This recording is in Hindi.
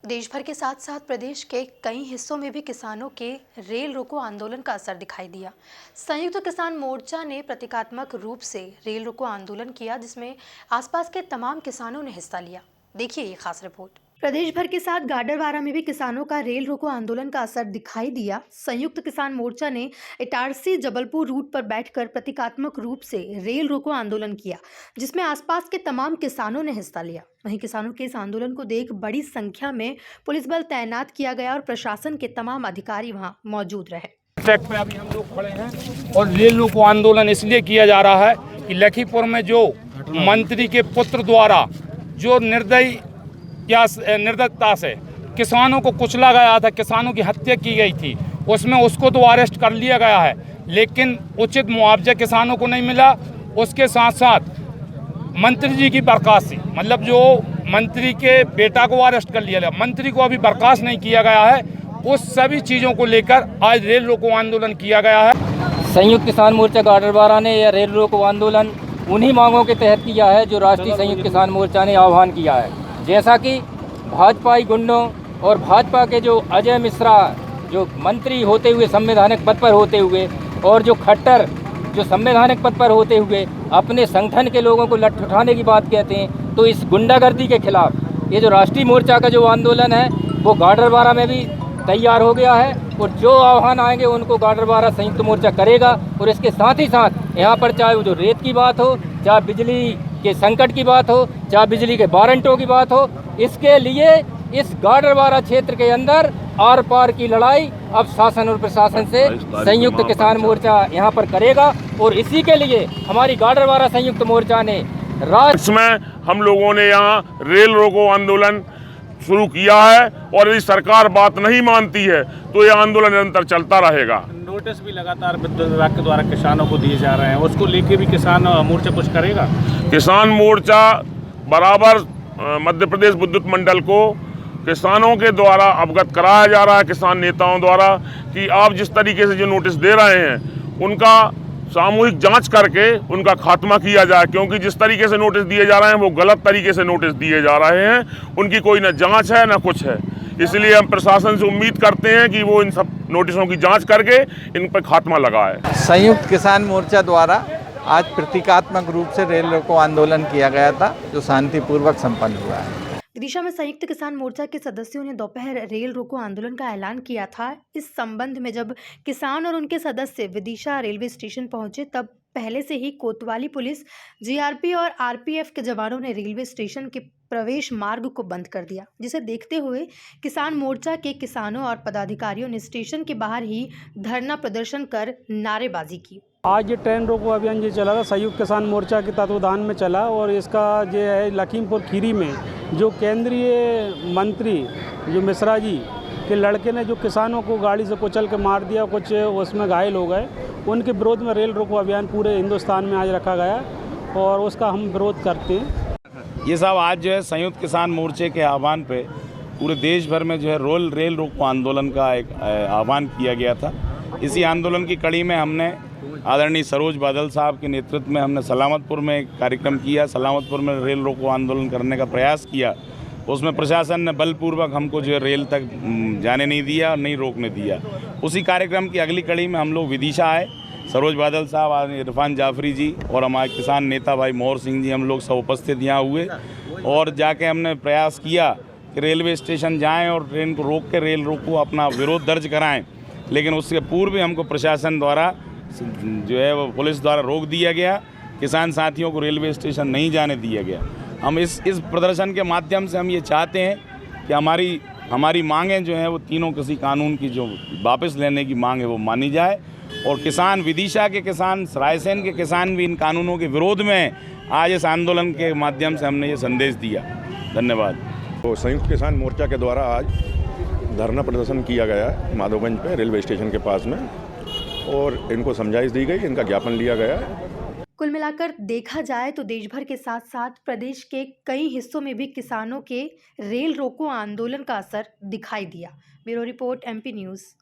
देश भर के साथ साथ प्रदेश के कई हिस्सों में भी किसानों के रेल रोको आंदोलन का असर दिखाई दिया। संयुक्त किसान मोर्चा ने प्रतीकात्मक रूप से रेल रोको आंदोलन किया, जिसमें आसपास के तमाम किसानों ने हिस्सा लिया। देखिए ये खास रिपोर्ट। प्रदेश भर के साथ गाडरवारा में भी किसानों का रेल रोको आंदोलन का असर दिखाई दिया। संयुक्त किसान मोर्चा ने इटारसी जबलपुर रूट पर बैठकर प्रतीकात्मक रूप से रेल रोको आंदोलन किया, जिसमें आसपास के तमाम किसानों ने हिस्सा लिया। वहीं किसानों के इस आंदोलन को देख बड़ी संख्या में पुलिस बल तैनात किया गया और प्रशासन के तमाम अधिकारी वहां मौजूद रहे। ट्रैक पे अभी हम लोग खड़े हैं और रेल रोको आंदोलन इसलिए किया जा रहा है कि लखीमपुर में जो मंत्री के पुत्र द्वारा जो निर्दयता से किसानों को कुचला गया था, किसानों की हत्या की गई थी, उसमें उसको तो अरेस्ट कर लिया गया है, लेकिन उचित मुआवजा किसानों को नहीं मिला। उसके साथ साथ मंत्री जी की बर्खास्ती, मतलब जो मंत्री के बेटा को अरेस्ट कर लिया गया, मंत्री को अभी बर्खास्त नहीं किया गया है। उस सभी चीज़ों को लेकर आज रेल रोको आंदोलन किया गया है। संयुक्त किसान मोर्चा गाडरवारा ने यह रेल रोको आंदोलन उन्हीं मांगों के तहत किया है जो राष्ट्रीय संयुक्त किसान मोर्चा ने आह्वान किया है। जैसा कि भाजपाई गुंडों और भाजपा के जो अजय मिश्रा जो मंत्री होते हुए संवैधानिक पद पर होते हुए और जो खट्टर जो संवैधानिक पद पर होते हुए अपने संगठन के लोगों को लठ उठाने की बात कहते हैं, तो इस गुंडागर्दी के खिलाफ ये जो राष्ट्रीय मोर्चा का जो आंदोलन है वो गाडरवारा में भी तैयार हो गया है और जो आह्वान आएंगे उनको गाडरवारा संयुक्त मोर्चा करेगा। और इसके साथ ही साथ यहाँ पर चाहे वो जो रेत की बात हो, चाहे बिजली के संकट की बात हो, चाहे बिजली के वारंटों की बात हो, इसके लिए इस गाडरवारा क्षेत्र के अंदर आर पार की लड़ाई अब शासन और प्रशासन से संयुक्त किसान मोर्चा यहाँ पर करेगा। और इसी के लिए हमारी गाडरवारा संयुक्त मोर्चा ने में हम लोगों ने यहाँ रेल रोको आंदोलन शुरू किया है और यदि सरकार बात नहीं मानती है तो यह आंदोलन निरंतर चलता रहेगा। नोटिस भी लगातार विद्युत विभाग के द्वारा किसानों को दिए जा रहे हैं, उसको लेके भी किसान मोर्चा कुछ करेगा। किसान मोर्चा बराबर मध्य प्रदेश विद्युत मंडल को किसानों के द्वारा अवगत कराया जा रहा है, किसान नेताओं द्वारा, कि आप जिस तरीके से जो नोटिस दे रहे हैं उनका सामूहिक जांच करके उनका खात्मा किया जाए, क्योंकि जिस तरीके से नोटिस दिए जा रहे हैं वो गलत तरीके से नोटिस दिए जा रहे हैं। उनकी कोई न जांच है न कुछ है, इसलिए हम प्रशासन से उम्मीद करते हैं कि वो इन सब नोटिसों की जांच करके इन पर खात्मा लगाए। संयुक्त किसान मोर्चा द्वारा आज प्रतीकात्मक रूप से रेल रोको आंदोलन किया गया था, जो शांतिपूर्वक संपन्न हुआ है। विदिशा में संयुक्त किसान मोर्चा के सदस्यों ने दोपहर रेल रोको आंदोलन का ऐलान किया था। इस संबंध में जब किसान और उनके सदस्य विदिशा रेलवे स्टेशन पहुंचे, तब पहले से ही कोतवाली पुलिस, जीआरपी और आरपीएफ के जवानों ने रेलवे स्टेशन के प्रवेश मार्ग को बंद कर दिया, जिसे देखते हुए किसान मोर्चा के किसानों और पदाधिकारियों ने स्टेशन के बाहर ही धरना प्रदर्शन कर नारेबाजी की। आज ये ट्रेन रोको अभियान जो चला था संयुक्त किसान मोर्चा के तत्वावधान में चला और इसका जो है लखीमपुर खीरी में जो केंद्रीय मंत्री जो मिश्रा जी के लड़के ने जो किसानों को गाड़ी से कुचल के मार दिया, कुछ उसमें घायल हो गए, उनके विरोध में रेल रोको अभियान पूरे हिंदुस्तान में आज रखा गया और उसका हम विरोध करते हैं। ये सब आज जो है संयुक्त किसान मोर्चे के आह्वान पे पूरे देश भर में जो है रेल रोको आंदोलन का एक आह्वान किया गया था। इसी आंदोलन की कड़ी में हमने आदरणीय सरोज बादल साहब के नेतृत्व में हमने सलामतपुर में एक कार्यक्रम किया, सलामतपुर में रेल रोको आंदोलन करने का प्रयास किया। उसमें प्रशासन ने बलपूर्वक हमको जो है रेल तक जाने नहीं दिया और नहीं रोकने दिया। उसी कार्यक्रम की अगली कड़ी में हम लोग विदिशा आए, सरोज बादल साहब, इरफान जाफरी जी और हमारे किसान नेता भाई मोहर सिंह जी, हम लोग सब उपस्थित यहाँ हुए और जाके हमने प्रयास किया कि रेलवे स्टेशन जाएं और ट्रेन को रोक के रेल रोको अपना विरोध दर्ज कराएं। लेकिन उसके पूर्व भी हमको प्रशासन द्वारा जो है वो पुलिस द्वारा रोक दिया गया, किसान साथियों को रेलवे स्टेशन नहीं जाने दिया गया। हम इस प्रदर्शन के माध्यम से हम ये चाहते हैं कि हमारी मांगें जो हैं वो तीनों कृषि कानून की जो वापस लेने की मांग है वो मानी जाए और किसान विदिशा के किसान, रायसेन के किसान भी इन कानूनों के विरोध में आज इस आंदोलन के माध्यम से हमने ये संदेश दिया। धन्यवाद। तो संयुक्त किसान मोर्चा के द्वारा आज धरना प्रदर्शन किया गया है माधवगंज पे रेलवे स्टेशन के पास में और इनको समझाइश दी गई, इनका ज्ञापन लिया गया। कुल मिलाकर देखा जाए तो देश भर के साथ साथ प्रदेश के कई हिस्सों में भी किसानों के रेल रोको आंदोलन का असर दिखाई दिया। Bureau report, MP news.